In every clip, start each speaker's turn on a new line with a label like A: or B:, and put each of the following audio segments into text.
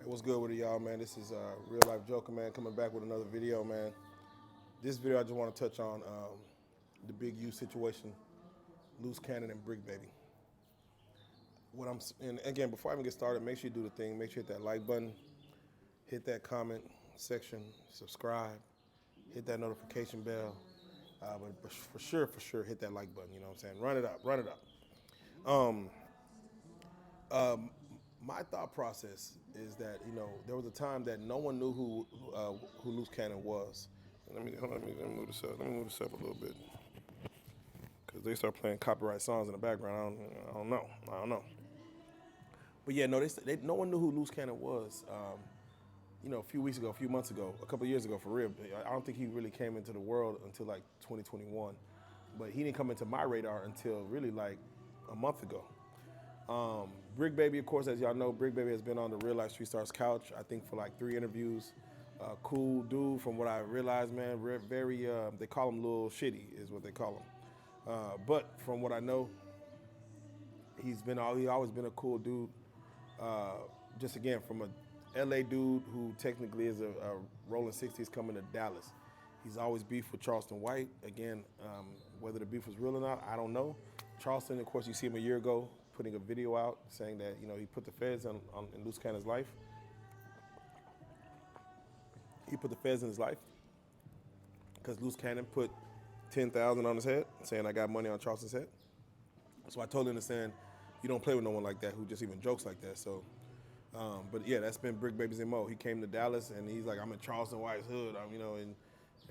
A: What's good with it, y'all, man? This is Real Life Joker, man, coming back with another video, man. This video, I just want to touch on the Big U situation, Luce Cannon and Brick Baby. And again, before I even get started, make sure you do the thing. Make sure you hit that like button, hit that comment section, subscribe, hit that notification bell. But for sure, hit that like button. You know what I'm saying? Run it up, run it up. Um, um, my thought process is that there was a time that no one knew who Luce Cannon was. Let me move this up. Let me move this up a little bit because they start playing copyright songs in the background. I don't know. But yeah, no, no one knew who Luce Cannon was. A few weeks ago, a few months ago, a couple of years ago, for real. I don't think he really came into the world until like 2021, but he didn't come into my radar until really like a month ago. Brick Baby, of course, as y'all know, Brick Baby has been on the Real Life Street Stars couch, I think, for like 3 interviews. Cool dude, from what I realized, man. Very, they call him Lil Shitty, is what they call him. But from what I know, he's always been a cool dude. Just again, from a LA dude who technically is a rolling 60s coming to Dallas. He's always beefed with Charleston White. Again, whether the beef was real or not, I don't know. Charleston, of course, you see him a year ago putting a video out saying that he put the feds in Luce Cannon's life. He put the feds in his life because Luce Cannon put $10,000 on his head, saying I got money on Charleston's head. So I totally understand you don't play with no one like that who just even jokes like that. So, but yeah, that's been Brick Baby's MO. He came to Dallas and he's like, I'm in Charleston White's hood, and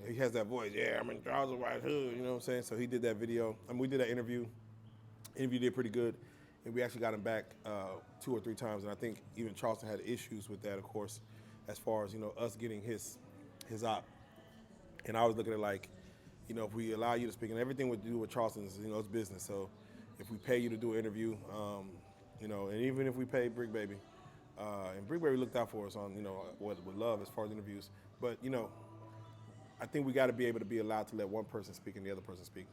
A: he has that voice. Yeah, I'm in Charleston White's hood. You know what I'm saying? So he did that video. We did that interview. Interview did pretty good, and we actually got him back 2 or 3 times. And I think even Charleston had issues with that, of course, as far as us getting his op. And I was looking at like, if we allow you to speak, and everything we do with Charleston is it's business. So if we pay you to do an interview, and even if we pay Brick Baby, and Brick Baby looked out for us on with love as far as interviews, but I think we got to be able to be allowed to let one person speak and the other person speak.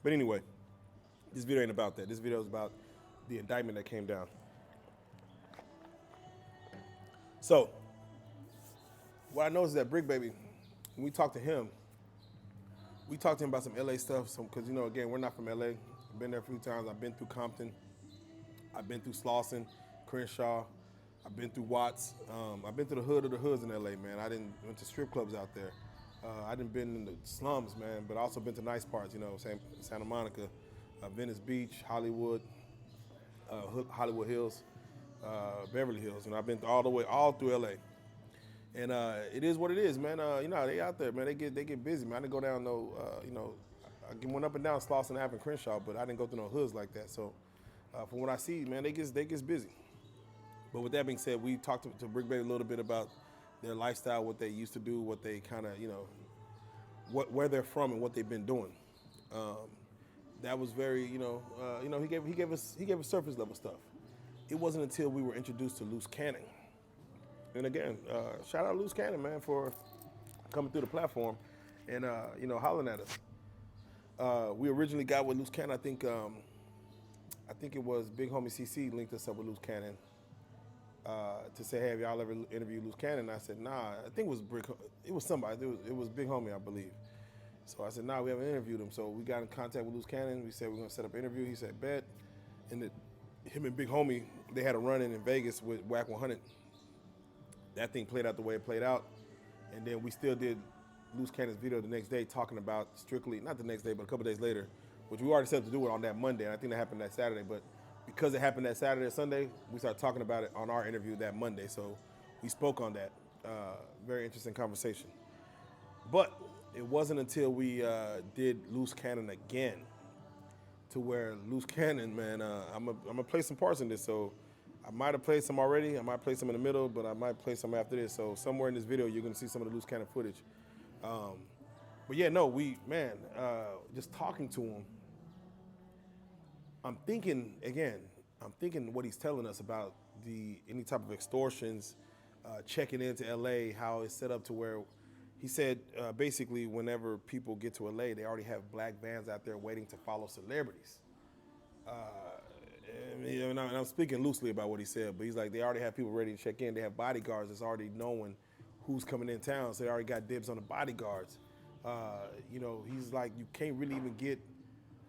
A: But anyway, this video ain't about that. This video is about the indictment that came down. So, what I know is that Brick Baby, when we talked to him about some LA stuff, because again, we're not from LA. I've been there a few times. I've been through Compton. I've been through Slauson, Crenshaw. I've been through Watts. I've been to the hood of the hoods in LA, man. Went to strip clubs out there. I done been in the slums, man, but also been to nice parts, Santa Monica, Venice Beach, Hollywood, Hollywood Hills, Beverly Hills. I've been all through LA. And it is what it is, man. They out there, man. They get busy, man. I didn't go down I went up and down Slauson Ave and Crenshaw, but I didn't go through no hoods like that. So from what I see, man, they get busy. But with that being said, we talked to Brick Baby a little bit about their lifestyle, what they used to do, what they kind of, where they're from and what they've been doing. That was very, he gave us surface level stuff. It wasn't until we were introduced to Luce Cannon. And again, shout out Luce Cannon, man, for coming through the platform and hollering at us. We originally got with Luce Cannon. I think it was Big Homie CC linked us up with Luce Cannon to say, hey, have y'all ever interviewed Luce Cannon? And I said, nah. I think it was it was somebody. It was Big Homie, I believe. So I said, nah, we haven't interviewed him. So we got in contact with Luce Cannon. We said we're gonna set up an interview. He said, bet. And him and Big Homie, they had a run-in Vegas with Whack 100. That thing played out the way it played out. And then we still did Luce Cannon's video the next day talking about strictly, not the next day, but a couple days later, which we already set up to do it on that Monday. And I think that happened that Saturday. But because it happened that Saturday or Sunday, we started talking about it on our interview that Monday. So we spoke on that. Very interesting conversation. But it wasn't until we did Luce Cannon again to where Luce Cannon, man, I'm gonna play some parts in this. So I might have played some already. I might play some in the middle, but I might play some after this. So somewhere in this video, you're gonna see some of the Luce Cannon footage. But yeah, no, just talking to him, I'm thinking what he's telling us about any type of extortions, checking into LA, how it's set up to where he said basically whenever people get to LA, they already have black vans out there waiting to follow celebrities. and I'm speaking loosely about what he said, but he's like, they already have people ready to check in. They have bodyguards that's already knowing who's coming in town, so they already got dibs on the bodyguards. He's like, you can't really even get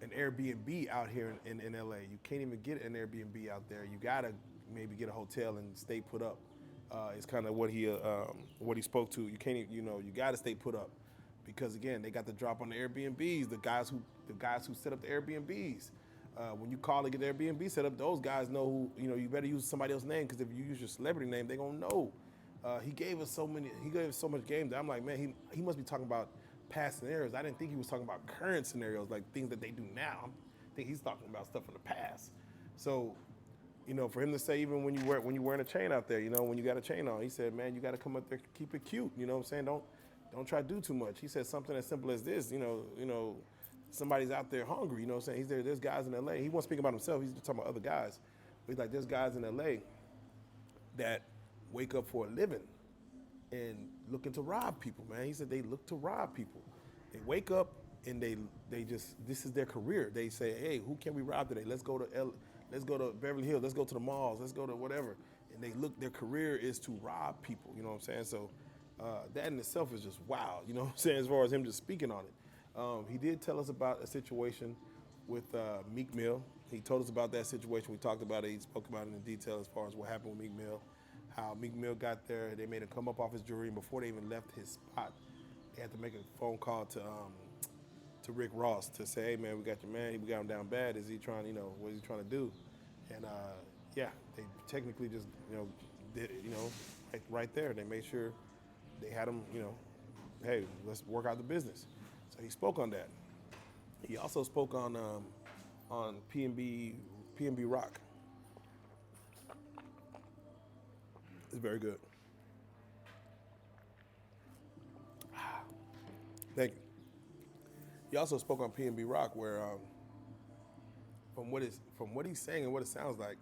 A: an Airbnb out here in LA. You can't even get an Airbnb out there. You gotta maybe get a hotel and stay put up. It's kind of what he spoke to. You can't, you gotta stay put up because again, they got the drop on the Airbnbs. The guys who set up the Airbnbs. When you call to get the Airbnb set up, those guys know who. You better use somebody else's name because if you use your celebrity name, they gonna know. He gave us so much game that I'm like, man, he must be talking about past scenarios. I didn't think he was talking about current scenarios, like things that they do now. I think he's talking about stuff in the past. So, for him to say even when you're wearing a chain out there, when you got a chain on, he said, man, you got to come up there, keep it cute. You know what I'm saying? Don't try to do too much. He said something as simple as this. Somebody's out there hungry. You know what I'm saying? There's guys in LA. He wasn't speaking about himself. He's talking about other guys. But he's like, there's guys in LA that wake up for a living and looking to rob people, man. He said they look to rob people. They wake up and they just, this is their career. They say, hey, who can we rob today? Let's go to Beverly Hills. Let's go to the malls. Let's go to whatever. And their career is to rob people. You know what I'm saying? So that in itself is just wow. You know what I'm saying? As far as him just speaking on it. He did tell us about a situation with Meek Mill. He told us about that situation. We talked about it. He spoke about it in detail as far as what happened with Meek Mill. How Meek Mill got there, they made him come up off his jury, and before they even left his spot, they had to make a phone call to Rick Ross to say, hey man, we got your man, we got him down bad. Is he trying, what is he trying to do? And they technically just, did, like right there, they made sure they had him, hey, let's work out the business. So he spoke on that. He also spoke on P&B Rock. It's very good. Thank you. He also spoke on P&B Rock, where from what he's saying and what it sounds like,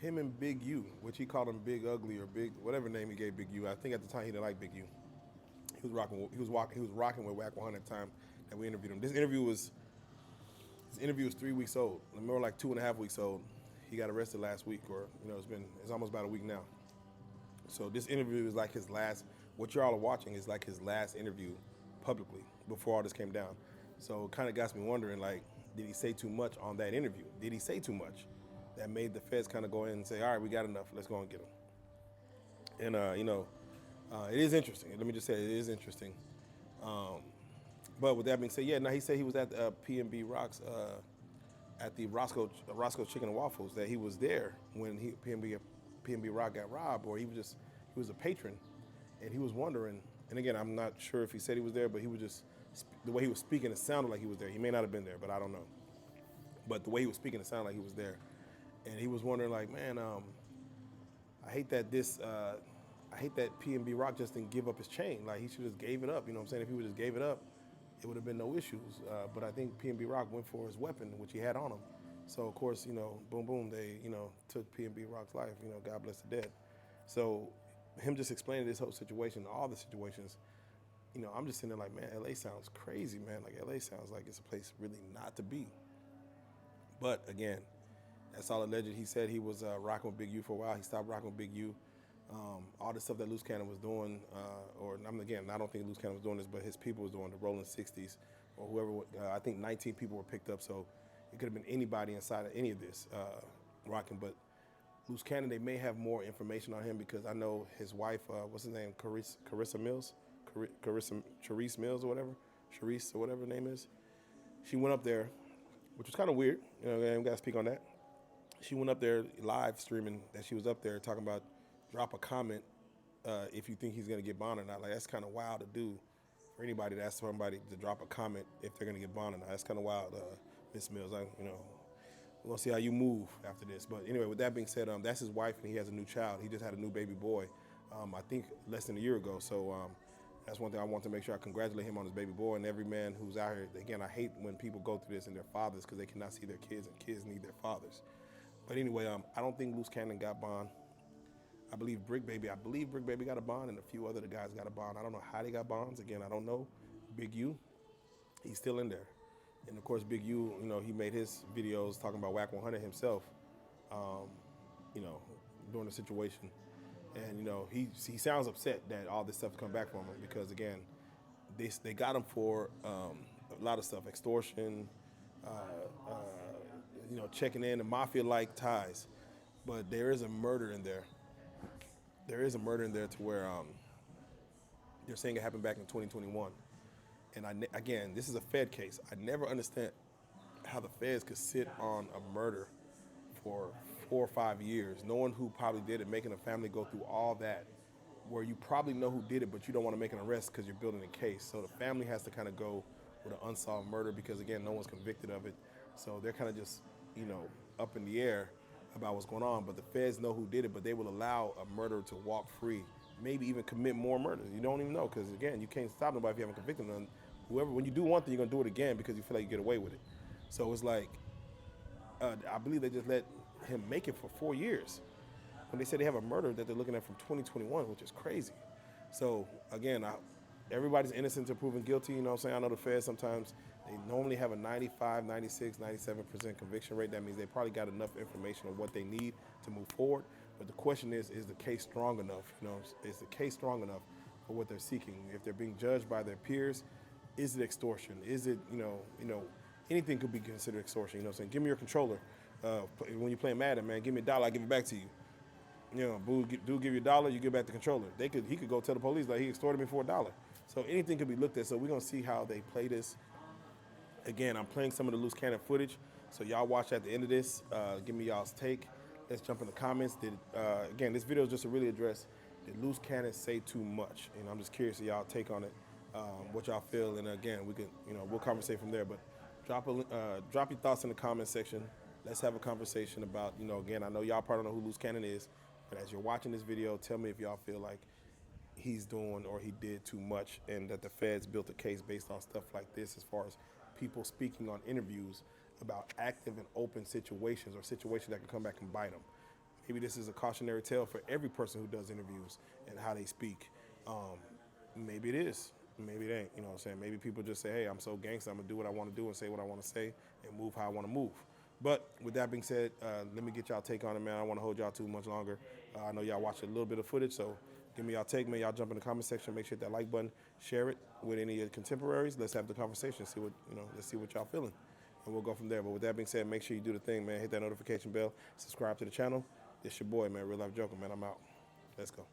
A: him and Big U, which he called him Big Ugly or Big whatever name he gave Big U. I think at the time he didn't like Big U. He was rocking with Wack 100 at the time that we interviewed him. This interview was 3 weeks old, more like 2.5 weeks old. He got arrested last week, or it's almost about a week now. So this interview is like his last, what y'all are watching is like his last interview publicly before all this came down. So it kind of got me wondering, like, did he say too much on that interview? Did he say too much that made the feds kind of go in and say, all right, we got enough, let's go and get him? And, it is interesting. Let me just say it is interesting. But with that being said, he said he was at P&B Rock's, at the Roscoe Chicken and Waffles, that he was there when P&B Rock got robbed, or he was a patron, and he was wondering, and again, I'm not sure if he said he was there, but he was just, the way he was speaking, it sounded like he was there. He may not have been there, but I don't know. But the way he was speaking, it sounded like he was there. And he was wondering, like, man, I hate that P&B Rock just didn't give up his chain. Like, he should have just gave it up. You know what I'm saying? If he would just gave it up, it would have been no issues. But I think P&B Rock went for his weapon, which he had on him. So, of course, boom, boom, they, took P&B Rock's life. God bless the dead. So him just explaining this whole situation, all the situations, I'm just sitting there like, man, LA sounds crazy, man. Like, LA sounds like it's a place really not to be. But, again, that's all alleged. He said he was rocking with Big U for a while. He stopped rocking with Big U. All the stuff that Luce Cannon was doing, I don't think Luce Cannon was doing this, but his people was doing the Rolling 60s or whoever. I think 19 people were picked up, so it could have been anybody inside of any of this rocking. But Luce Cannon, they may have more information on him because I know his wife, what's his name, Charisse Mills or whatever, Charisse or whatever her name is. She went up there, which was kind of weird. We got to speak on that. She went up there live streaming that she was up there talking about drop a comment if you think he's going to get bonded or not. Like, that's kind of wild to do for anybody to ask somebody to drop a comment if they're going to get bonded or not. That's kind of wild, Miss Mills. We're going to see how you move after this. But anyway, with that being said, that's his wife, and he has a new child. He just had a new baby boy, I think less than a year ago. So that's one thing I want to make sure I congratulate him on his baby boy and every man who's out here. Again, I hate when people go through this and their fathers because they cannot see their kids, and kids need their fathers. But anyway, I don't think Luce Cannon got bond. I believe Brick Baby got a bond, and a few other guys got a bond. I don't know how they got bonds. Again, I don't know. Big U, he's still in there. And of course, Big U, he made his videos talking about Wack 100 himself. you know, during the situation. And, you know, he sounds upset that all this stuff come back from him because, again, they got him for a lot of stuff, extortion, you know, checking in, the mafia-like ties. But there is a murder in there. There is a murder in there to where they're saying it happened back in 2021. And again, this is a Fed case. I never understand how the feds could sit on a murder for 4 or 5 years, knowing who probably did it, making a family go through all that, where you probably know who did it, but you don't want to make an arrest because you're building a case. So the family has to kind of go with an unsolved murder because, again, no one's convicted of it. So they're kind of just, you know, up in the air about what's going on. But the feds know who did it, but they will allow a murderer to walk free, maybe even commit more murders. You don't even know because, again, you can't stop nobody if you haven't convicted them. Whoever, when you do one thing, you're going to do it again because you feel like you get away with it. So it's like, I believe they just let him make it for 4 years. When they said they have a murder that they're looking at from 2021, which is crazy. So again, everybody's innocent until proven guilty. You know what I'm saying? I know the feds sometimes, they normally have a 95, 96, 97% conviction rate. That means they probably got enough information on what they need to move forward. But the question is the case strong enough? You know, is the case strong enough for what they're seeking? If they're being judged by their peers, is it extortion? Is it, you know, anything could be considered extortion. You know what I'm saying? Give me your controller. When you're playing Madden, man, give me $1, I give it back to you. You know, dude give you $1, you give back the controller. He could go tell the police like he extorted me for $1. So anything could be looked at. So we're gonna see how they play this. Again, I'm playing some of the Luce Cannon footage, so y'all watch at the end of this. Give me y'all's take. Let's jump in the comments. Again, this video is just to really address, did Luce Cannon say too much? And I'm just curious of y'all take on it, what y'all feel. And again, we could, you know, we'll conversate from there. But drop your thoughts in the comment section. Let's have a conversation about, you know, again, I know y'all probably don't know who Luce Cannon is, but as you're watching this video, tell me if y'all feel like he's doing or he did too much and that the feds built a case based on stuff like this as far as people speaking on interviews about active and open situations or situations that can come back and bite them. Maybe this is a cautionary tale for every person who does interviews and how they speak. Maybe it is. Maybe it ain't. You know what I'm saying? Maybe people just say, hey, I'm so gangster, I'm going to do what I want to do and say what I want to say and move how I want to move. But with that being said, let me get y'all take on it, man. I don't want to hold y'all too much longer. I know y'all watched a little bit of footage, so give me y'all take, man. Y'all jump in the comment section, make sure hit that like button, share it with any of your contemporaries. Let's have the conversation, see what, you know, let's see what y'all feeling, and we'll go from there. But with that being said, make sure you do the thing, man. Hit that notification bell, subscribe to the channel. It's your boy, man, Real Life Joker, man. I'm out. Let's go.